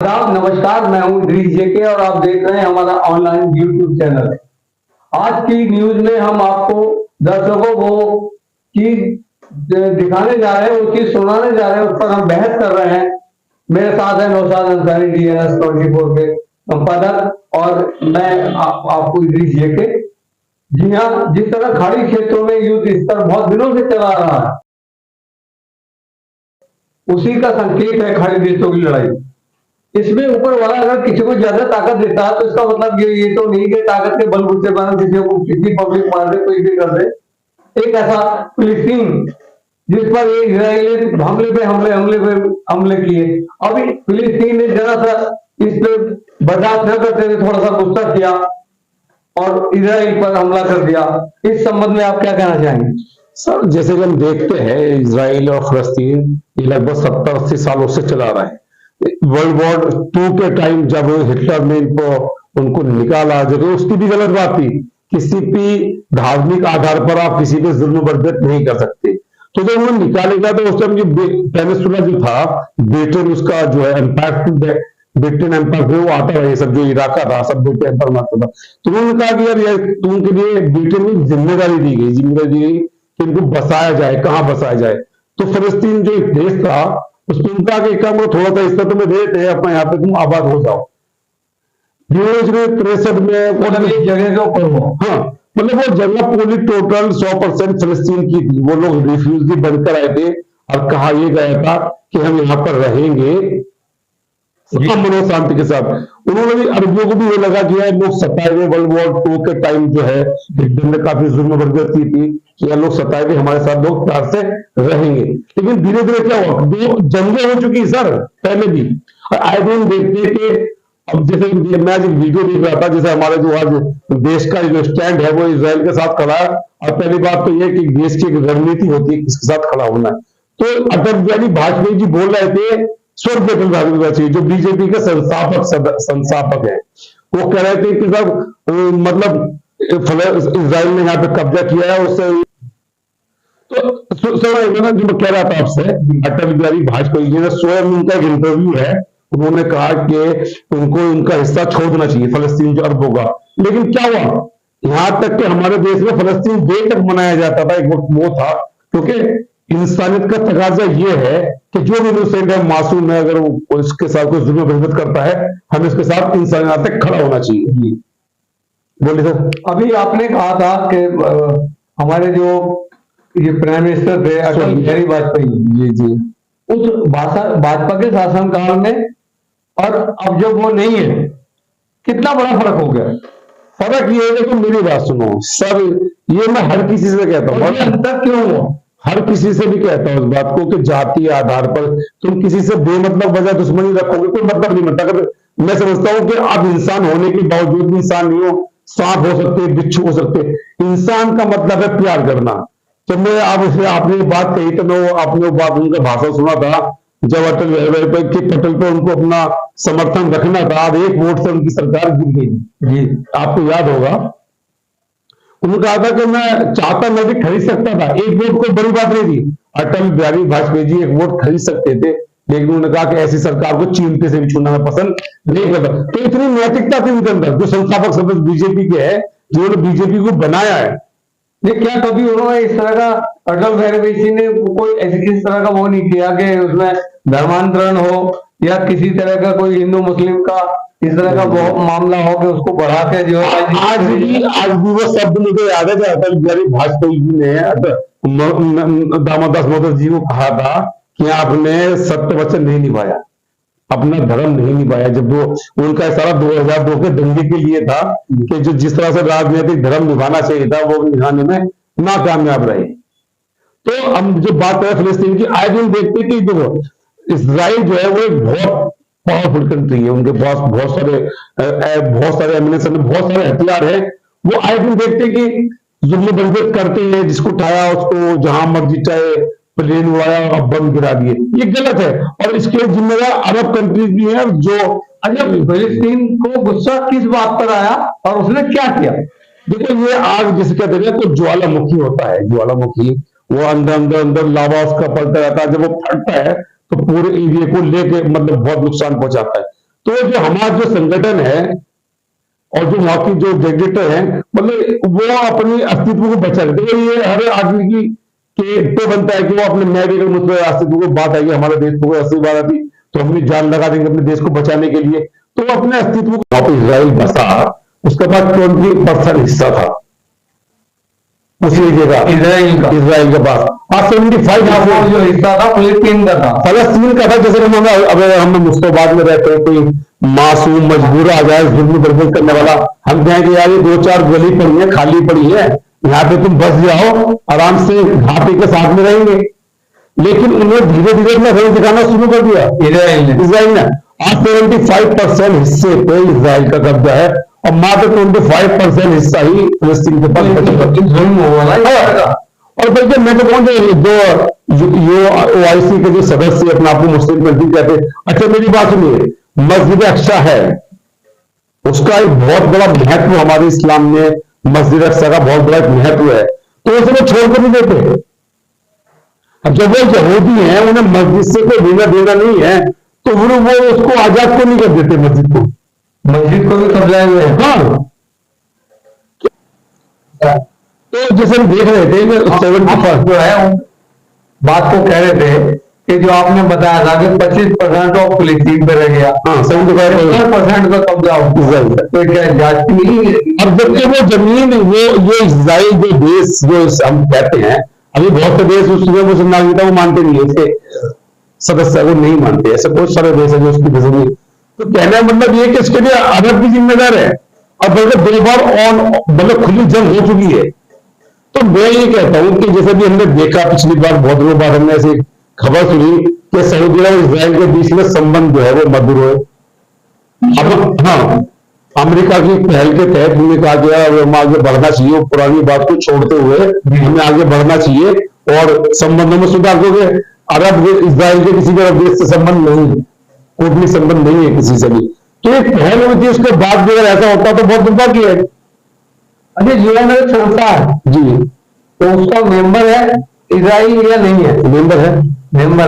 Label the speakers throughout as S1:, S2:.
S1: आदाब, नमस्कार। मैं हूं इदरीस जेके और आप देख रहे हैं हमारा ऑनलाइन यूट्यूब चैनल। आज की न्यूज में हम आपको दर्शकों को चीज दिखाने जा रहे हैं, वो चीज सुनाने जा रहे हैं, उस पर हम बहस कर रहे हैं। मेरे साथ है नौशाद अंसारी, DNS 24 के संपादक, और मैं आपको इदरीस जेके। जी हाँ, जिस तरह खाड़ी क्षेत्रों में युद्ध स्तर बहुत दिनों से चला रहा है, उसी का संकेत है खाड़ी देशों की लड़ाई। इसमें ऊपर वाला अगर किसी को ज्यादा ताकत देता है तो इसका मतलब ये तो नहीं कि ताकत के बलबूते पर किसी को किसी पब्लिक मार दे, कोई भी कर दे। एक ऐसा फिलिस्तीन जिस पर ये इजराइली हमले किए, अभी फिलिस्तीन ने जरा सा इस पे बर्दाश्त न करते हुए थोड़ा सा गुस्सा किया और इजराइल पर हमला कर दिया। इस संबंध में आप क्या कहना चाहेंगे?
S2: सर, जैसे कि हम देखते हैं इजराइल और फलस्तीन ये लगभग 70-80 सालों से चला रहा है। वर्ल्ड वॉर 2 के टाइम जब हिटलर ने उनको निकाला, जो कि उसकी भी गलत बात थी। किसी भी धार्मिक आधार पर आप किसी पे जुल्म बर्दत नहीं कर सकते। तो जब उन्होंने निकालेगा तो उस टाइम जो पेनिसुला जो था, ब्रिटेन उसका जो है एम्पायर, ब्रिटेन एम्पायर वो आता है, ये सब जो इराक का था सब ब्रिटेन एम्पायर मारता था। तो उन्होंने कहा कि यार उनके लिए ब्रिटेन में जिम्मेदारी दी गई कि इनको बसाया जाए, कहाँ बसाया जाए। तो फलस्तीन जो एक देश था उसमें उनका काम थोड़ा सा हिस्सा तुम्हें देते हैं, अपना यहाँ पे तुम आबाद हो जाओ। 1963 में
S1: जगह के ऊपर हो,
S2: हाँ, मतलब वो जगह पूरी टोटल 100% फलस्तीन की थी। वो लोग रिफ्यूजी बनकर आए थे और कहा यह गया था कि हम यहाँ पर रहेंगे अमन और शांति के साथ। उन्होंने भी अरबियों को भी ये लगा कि यार लोग 27वें वर्ल्ड वॉर 2 के टाइम जो है हिटलर ने काफी जुल्म बरकत की थी कि यार लोग 27वें हमारे साथ लोग प्यार से रहेंगे। लेकिन धीरे धीरे क्या हुआ, दो जंगें हो चुकी सर पहले भी। आए दिन देखते कि अब जैसे मैं आज वीडियो देख रहा था, जैसे हमारे जो आज देश का जो स्टैंड है वो इजराइल के साथ खड़ा है। और पहली बात तो यह कि देश की एक रणनीति होती है किसके साथ खड़ा होना है। तो अटल बिहारी वाजपेयी जी बोल रहे थे स्वर्गीय अटल बिहारी वाजपेयी जो बीजेपी के संस्थापक है, वो कह रहे थे कि साहब मतलब इजराइल ने यहाँ पे कब्जा किया है उससे। तो जो मैं कह रहा था आपसे, अटल बिहारी वाजपेयी जी ने स्वयं उनका एक इंटरव्यू है, उन्होंने कहा कि उनको उनका हिस्सा छोड़ना चाहिए फलस्तीन जो अरबों का। लेकिन क्या हुआ, यहां तक कि हमारे देश में फलस्तीन डे तक मनाया जाता था, एक वक्त वो था। क्योंकि इंसानियत का तकाजा ये है कि जो भी इनोसेंट है, मासूम है, अगर वो इसके साथ कोई जुल्म बरकत करता है, हमें इसके साथ इंसानियत तक खड़ा होना चाहिए। बोलिए सर।
S1: अभी आपने कहा था कि हमारे जो ये प्राइम मिनिस्टर थे अटल बिहारी वाजपेयी जी, उस भाजपा के शासनकाल में और अब जब वो नहीं है, कितना बड़ा फर्क हो गया?
S2: फर्क ये है कि मेरी बात सुनो सर, ये मैं हर किसी से कहता हूँ,
S1: अंतर क्यों हुआ?
S2: हर किसी से भी कहता हूँ इस बात को कि जाति आधार पर तुम किसी से बेमतलब वजह दुश्मनी रखोगे, कोई मतलब नहीं बनता। अगर मैं समझता हूँ कि आप इंसान होने के बावजूद भी इंसान नहीं हो, सांप हो सकते, बिच्छू हो सकते। इंसान का मतलब है प्यार करना। जब मैं आपने बात कही तो मैं आपने बात उनका भाषण सुना था जब अटल बिहारी पटेल पे उनको अपना समर्थन रखना था, अब एक वोट से उनकी सरकार गिर गई जी, आपको याद होगा। उन्होंने कहा था कि मैं चाहता मैं भी खरीद सकता था, एक वोट कोई बड़ी बात नहीं थी। अटल बिहारी वाजपेयी जी एक वोट खरीद सकते थे, लेकिन उन्होंने कहा कि ऐसी सरकार को चीमटे से भी छूना मैं पसंद नहीं करता। तो इतनी नैतिकता थी उनके अंदर, जो संस्थापक सदस्य बीजेपी के है, जिन्होंने बीजेपी को बनाया है।
S1: ये क्या कभी उन्होंने इस तरह का, अटल बिहारी वाजपेयी ने कोई ऐसी किसी तरह का वो नहीं किया कि उसमें धर्मांतरण हो या किसी तरह का कोई हिंदू मुस्लिम का इस तरह का मामला हो कि उसको बढ़ा के जो है
S2: आज भी वो शब्द मुझे याद है कि अटल बिहारी वाजपेयी जी ने दामोदर मोदी जी को कहा था कि आपने सत्य वचन नहीं निभाया, अपना धर्म नहीं निभाया। जब वो उनका सारा 2002 के दंगे के लिए था कि जो जिस तरह से राजनीतिक धर्म निभाना चाहिए था वो निभाने में नाकामयाब रहे। तो हम जो बात करें फिलिस्तीन की, आए दिन देखते कि देखो इजराइल जो है वो एक बहुत पावरफुल कंट्री है, उनके पास बहुत सारे एमिनेशन, बहुत सारे हथियार है। वो आए दिन देखते कि जुल्म बरकत करते हैं, जिसको उठाया उसको जहां मर्जी चाहे प्लेन उड़ाया और बम गिरा दिए, ये गलत है। और इसके जिम्मेदार अरब कंट्रीज भी हैं जो।
S1: अच्छा, फिलिस्तीन को गुस्सा किस बात पर आया और उसने क्या किया?
S2: देखो ये आग जिसे कहते हैं तो ज्वालामुखी होता है, ज्वालामुखी वो अंदर अंदर अंदर लावा उसका पलटा रहता है। जब वो फटता है तो पूरे एरिया को लेके मतलब बहुत नुकसान पहुंचाता है। तो जो हमारा जो संगठन है और जो वहां की जो डेडिकेटर है, मतलब वो अपने अस्तित्व को बचा रहे। देखो ये हर आदमी की के तो बनता है कि वो अपने मैं भी अगर मुझ पर अस्तित्व को बात आई, हमारे देश को अस्तित्व बात आती तो अपनी जान लगा देंगे अपने देश को बचाने के लिए। तो वो अपने अस्तित्व को, वहां पर इसराइल बसा, उसके बाद 20% हिस्सा था उस एरिया का, इसराइल के पास। आज 75
S1: जो हिस्सा था फिलिस्तीन का था,
S2: फलस्तीन का था। जैसे अगर हम मुस्तबाद में रहते हैं, कोई मासूम मजबूर आ जाए जुल्म बर्बाद करने वाला, हम कहें कि यार ये 2-4 गली पड़ी है, खाली पड़ी है, यहाँ पे तुम बस जाओ, आराम से घाटी के साथ में रहेंगे। लेकिन उन्हें धीरे धीरे अपना रंग दिखाना शुरू कर दिया इसराइल ने। आज 75% हिस्से पे इसराइल का कब्जा है और मात्र 25% हिस्सा ही फिलिस्तीन के पास बचा। और बल्कि मैं तो कहूँ जो OIC के जो सदस्य अपने आप को मुस्लिम कंट्री कहते हैं, अच्छा मेरी बात सुनिए, मस्जिद अक्सा है, उसका एक बहुत बड़ा महत्व हमारे इस्लाम में, मस्जिद अक्सा का बहुत बड़ा महत्व है, तो उसे वो छोड़कर नहीं देते। अब जब वो यहूदी हैं, उन्हें मस्जिद से कोई लेना देना नहीं है, तो वो उसको आजाद को नहीं कर देते, मस्जिद को भी कब्जा हुए हैं। हाँ, तो जैसे हम देख रहे थे कि 75
S1: जो है बात को कह रहे थे कि जो आपने बताया था कि 25% ऑफ फिलिस्तीन पे रह गया,
S2: हाँ
S1: 75% का कब्जा हो, तो क्या जाति नहीं?
S2: अब जबकि वो जमीन ये इजराइल जो देश जो हम कहते हैं, अभी बहुत से देश उसमें मुसलमानियत वो मानते नहीं है, इसके सदस्य वो नहीं मानते, ऐसे बहुत सारे देश है जो उसकी जमीन। तो कहने का मतलब ये कि इसके लिए अरब भी जिम्मेदार है। अब बल्कि 2 बार मतलब खुली जंग हो चुकी है। तो मैं ये कहता हूं कि जैसे भी हमने देखा पिछली बार, बहुत दिनों बाद हमने ऐसी खबर सुनी कि सऊदी और इजराइल के बीच में संबंध जो है वो मधुर है। अब हाँ, अमेरिका की पहल के तहत हमने कहा गया हम आगे बढ़ना चाहिए, पुरानी बात को छोड़ते हुए हमें आगे बढ़ना चाहिए और संबंधों में सुधार, क्योंकि अरब इजराइल के किसी भी अरब देश से संबंध नहीं, कूटनीतिक संबंध नहीं है किसी से भी। तो एक पहल हुई थी, उसके बाद भी अगर ऐसा होता तो बहुत दुर्भाग्य है।
S1: अच्छा, यूएन संस्था है
S2: जी,
S1: तो उसका मेंबर है इजराइल या नहीं है?
S2: मेंबर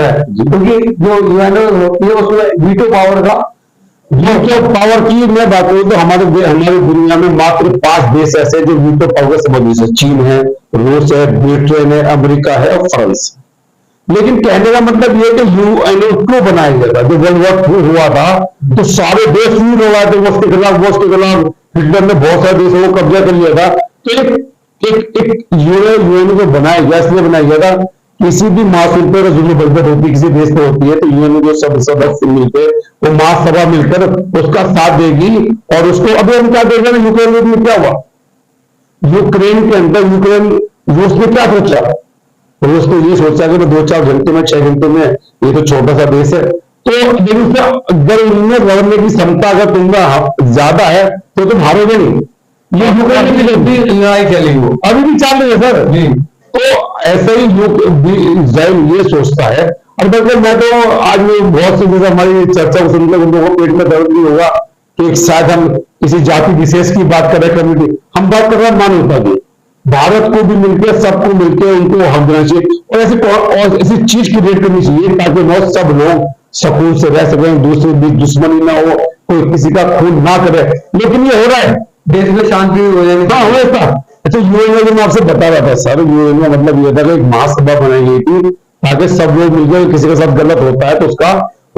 S2: है
S1: क्योंकि जो यूएन होती है उसमें वीटो पावर का,
S2: वीटो पावर की मैं बात करूं तो हमारी दुनिया में मात्र 5 देश ऐसे जो वीटो पावर से संबंधित है। चीन है, रूस है, ब्रिटेन है, अमेरिका है और फ्रांस। लेकिन कहने का मतलब ये कि यूएनओ क्यों बनाया गया था? जब वर्ल्ड वॉर 2 हुआ था तो सारे देश यून हो गए थे, वो उसके खिलाफ हिटलर ने बहुत सारे देशों को कब्जा कर लिया था। तो एक यूएनओ को बनाया गया, इसलिए बनाया गया था किसी भी महासभा पर जुल्म बरकत होती किसी देश में होती है तो यूएनओ जो सब सदस्य मिलकर वो महासभा मिलकर उसका साथ देगी। और उसको अभी हम क्या देख रहे हैं, यूक्रेन में क्या हुआ, यूक्रेन के अंदर यूक्रेन रूस ने क्या सोचा, रूस ने ये सोचा कि 2-4 घंटे में 6 घंटे में, ये तो छोटा सा देश है, तो लेकिन अगर उनमें लड़ने की क्षमता अगर तुम्हें ज्यादा है तो तुम हारोगे नहीं। ये यूक्रेन की लड़ाई चली, वो अभी भी चल रही है सर जी। तो ऐसे ही इजराइल ये सोचता है। और बल्कि मैं तो आज बहुत सी जैसे हमारी चर्चा को सुनकर उन लोगों को पेट में दर्द नहीं होगा कि शायद हम किसी जाति विशेष की बात कर रहे, कम्युनिटी, हम बात कर रहे हैं मानवता की। भारत को भी मिलकर, सबको मिलकर उनको हक देना चाहिए और ऐसी चीज क्रिएट करनी चाहिए ताकि न सब लोग सुकून से रह सकें, दूसरे बीच दुश्मनी ना हो, कोई किसी का खून ना करे। लेकिन ये हो रहा है, देश में शांति हो जाएगी। हाँ हो था। अच्छा, यूएनओ जो मैं आपसे बता रहा था सर, यूएनओ का मतलब ये था कि एक महासभा बनाई गई थी ताकि सब लोग मिलकर, किसी के साथ गलत होता है तो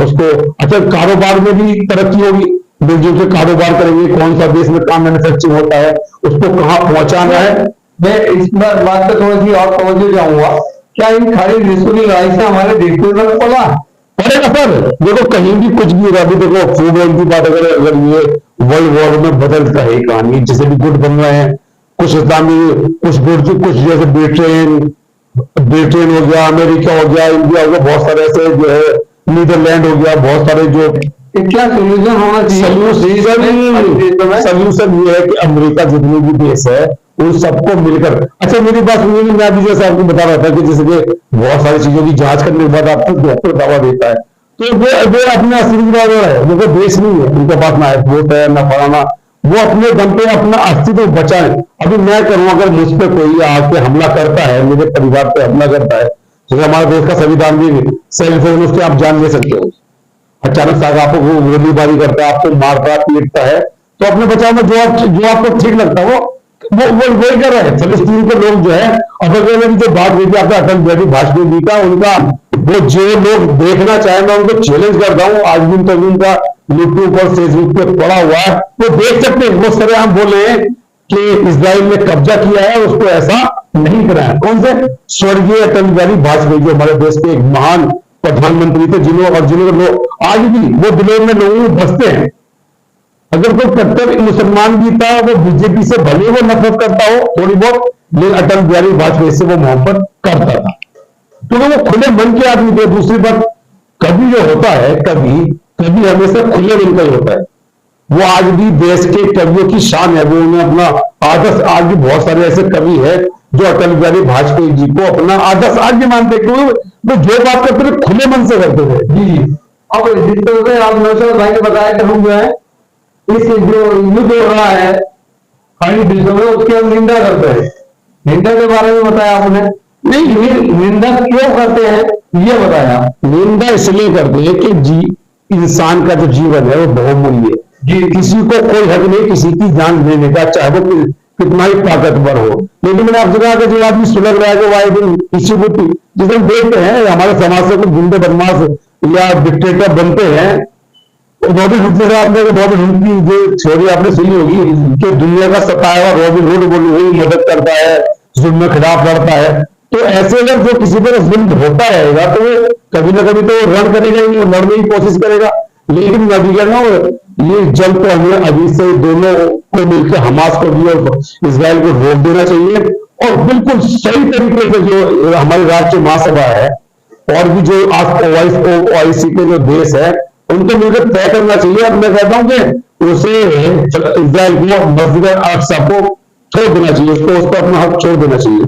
S2: उसको अच्छा कारोबार में भी तरक्की होगी, मिलजुल से कारोबार करेंगे, कौन सा देश में काम मैन्युफैक्चरिंग होता है उसको कहाँ पहुंचाना है। मैं इस बात पे थोड़ी सी और समझ जाऊंगा, क्या इन खाली देशों की लड़ाई से हमारे देश में फर्क पड़ेगा सर? देखो कहीं भी कुछ भी होगा। अभी देखो फूड बैंक की बात अगर ये वर्ल्ड वॉर में बदलता है कहानी, जैसे भी गुट बन रहे हैं, कुछ इस्लामी, कुछ गुट, कुछ जैसे ब्रिटेन हो गया, अमेरिका हो गया, इंडिया हो गया, बहुत सारे ऐसे जो है, नीदरलैंड हो गया, बहुत सारे जो क्या सोल्यूशन होना चाहिए? सोल्यूशन ये है कि अमेरिका जितने भी देश है उन सबको मिलकर, अच्छा मेरी बात सुनिए, मैं अभी जैसे आपको बता रहा था कि जैसे कि बहुत सारी चीजों की जांच करने के बाद आपको डॉक्टर दवा देता है तो वो अपने अस्तित्व है, वो देश नहीं है, उनके पास ना एयरपोर्ट है ना फलाना, वो अपने दम पे अपना अस्तित्व बचाए। अभी मैं करूँ, अगर मुझ पर कोई आके हमला करता है, मेरे परिवार पे हमला करता है, तो हमारे देश का संविधान भी सेल्फ है, उसके आप जान ले सकते हो, अचानक से आपको वो गोलीबारी करता है, आपको मारता है, पीटता है, तो अपने बचाव में जो आपको ठीक लगता है वो वही कर रहे हैं। फिलिस्तीन के लोग जो है, अब अगर जो बात हुई थी आपका अटल बिहारी वाजपेयी जी का, उनका वो जो लोग देखना चाहे, मैं उनको चैलेंज करता हूँ, आज भी तो उनका यूट्यूब और फेसबुक पे पड़ा हुआ है, वो देख सकते हैं। वो सरेआम बोले हैं कि इजराइल ने कब्जा किया है, उसको ऐसा नहीं करा है। कौन से? स्वर्गीय अटल बिहारी वाजपेयी, जो हमारे देश के एक महान प्रधानमंत्री थे, जिन्होंने लोग आज भी वो दिलों में लोगों में बसते हैं। अगर कोई कट्टर मुसलमान भी था, वो बीजेपी से भले वो नफरत करता हो थोड़ी बहुत, लेकिन अटल बिहारी वाजपेयी से वो मोहब्बत करता था, क्योंकि वो खुले मन के आदमी थे। दूसरी बात, कभी जो होता है, कभी कभी हमेशा खुले मन का ही होता है। वो आज भी देश के कवियों की शान है, वो उन्हें अपना आदर्श, आज भी बहुत सारे ऐसे कवि है जो अटल बिहारी वाजपेयी जी को अपना आदर्श आज भी मानते, क्योंकि वो जो बात करते थे खुले मन से करते थे।
S1: जी। अब जिस तरह से आप नौशाद भाई ने बताया कि हम जो है इस जो युद्ध हो रहा है खाड़ी देशों में, उसकी हम निंदा करते हैं। निंदा के बारे में बताया आपने, नहीं निंदा क्यों करते हैं ये बताया।
S2: निंदा इसलिए करते हैं कि इंसान का जो जीवन है वो बहुमूल्य है जी। किसी को कोई हक नहीं किसी की जान लेने का, चाहे वो कितना ही ताकतवर हो। लेकिन मैंने आपसे कहा कि जो आदमी सुलग रहा है, जो वाई दिन किसी को जिसे हम देखते हैं हमारे समाज से कुछ गुंडे बदमाश या डिक्टेटर बनते हैं, रॉबिन हुड जैसे आपने रॉबिन हुड की जो थ्योरी आपने सुनी होगी कि दुनिया का सताया हुआ रॉबिन हुड वही मदद करता है, जुल्म के खिलाफ लड़ता है। तो ऐसे अगर जो किसी पर जुल्म होता रहेगा तो वो कभी ना कभी तो रण करेगा ही, लड़ने की कोशिश करेगा। लेकिन मैं भी कह रहा हूँ ये जंग तो हमें अभी से दोनों को मिलकर हमास को भी और इसराइल को रोक देना चाहिए, और बिल्कुल सही तरीके से जो हमारी राष्ट्रीय महासभा है और भी जो OIC के जो देश है उनको मिलकर तय करना चाहिए। अब मैं कहता हूं कि उसे इजराइल को मस्जिद अक्सा को छोड़ देना चाहिए, उसको अपना हक छोड़ देना चाहिए।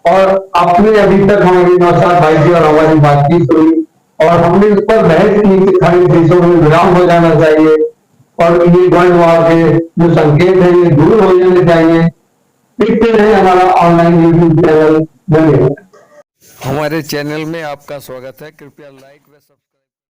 S1: और आपने अभी तक हमारी नौशाद भाई जी और हमारी बातचीत हुई और हमने इस पर बहस की कि खाड़ी देशों में विराम हो जाना चाहिए और ये वर्ल्ड के जो संकेत है ये दूर हो जाने चाहिए। देखते रहे हमारा ऑनलाइन यूट्यूब चैनल। धन्यवाद।
S3: हमारे चैनल में आपका स्वागत है, कृपया लाइक व सब्सक्राइब